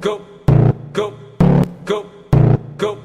go, go, go, go.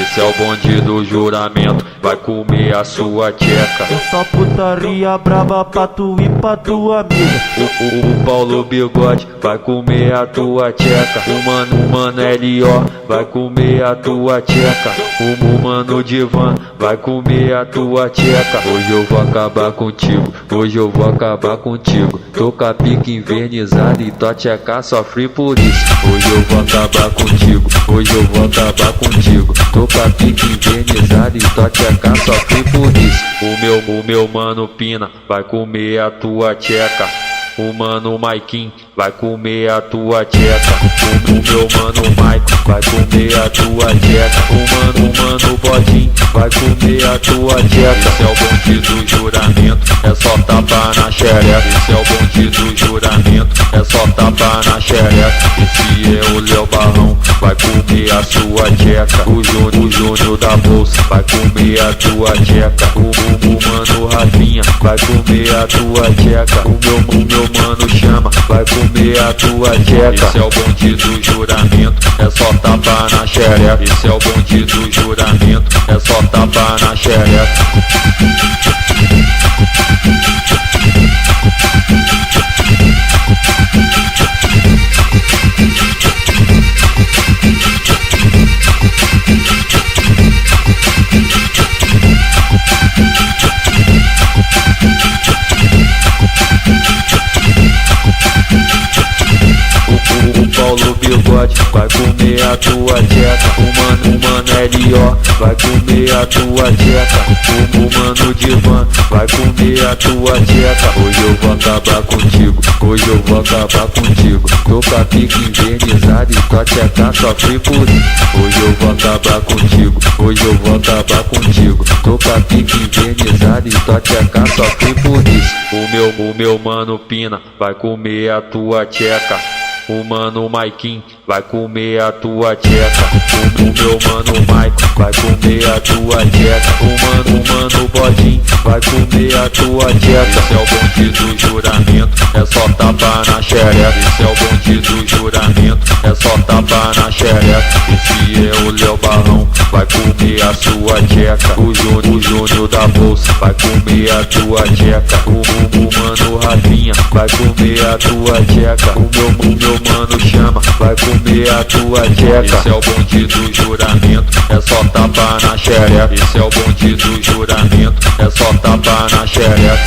Esse é o bonde do juramento, vai comer a sua tcheca. É só putaria braba pra tu e pra tua amiga. O Paulo Bigode vai comer a tcheca. O mano L.O. vai comer a tua tcheca. O mano Divan vai comer a tua tcheca. Hoje eu vou acabar contigo, hoje eu vou acabar contigo. Tô com a pique invernizada e tua tcheca sofre por isso. Hoje eu vou acabar contigo, hoje eu vou acabar contigo. Tô com a pique invernizada e tua tcheca sofre por isso. O meu mano Pina vai comer a tua tcheca. O mano Maikin vai comer a tua tcheca. O meu mano Maico vai comer a tua tcheca. O mano Bodinho vai comer a tua tcheca. Esse é o bonde do juramento, é só tapa na xereca. Esse é o bonde do juramento, é só tapa na xereca. Esse é o Léo Barrão, vai comer a sua tcheca. O Júnior da Bolsa vai comer a tua tcheca. O mano Rafinha vai comer a tua tcheca. O meu mano Chama vai comer a tua tcheca. Esse é o bonde do juramento, é só tapa na xereca. Esse é o bonde do juramento, é só tapa na xereca. O Paulo Bigode vai comer a tua tcheca. O mano L.O. vai comer a tua tcheca. O mano Divan vai comer a tua tcheca. Hoje eu vou acabar contigo, hoje eu vou acabar contigo. Tô com a pique invernizada e tua tcheca sofre por isso. Hoje eu vou acabar contigo, hoje eu vou acabar contigo. Tô com a pique invernizada e tua tcheca sofre por isso. O meu mano Pina vai comer a tua tcheca. O mano Maikin vai comer a tua tcheca. O meu mano Maico vai comer a tua tcheca. O mano Bodinho vai comer a tua tcheca. Esse é o bonde do juramento, é só tapa na xereca. Esse é o bonde do juramento, é só tapa na xereca. Esse é o Léo Barrão, vai comer a sua tcheca. O Júnior da Bolsa vai comer a tua tcheca. O mano Rafinha vai comer a tua tcheca. O meu mano Chama vai comer a tua tcheca. Esse é o bonde do juramento, é só tapa na xereca. Esse é o bonde do juramento, é só tapa na xereca.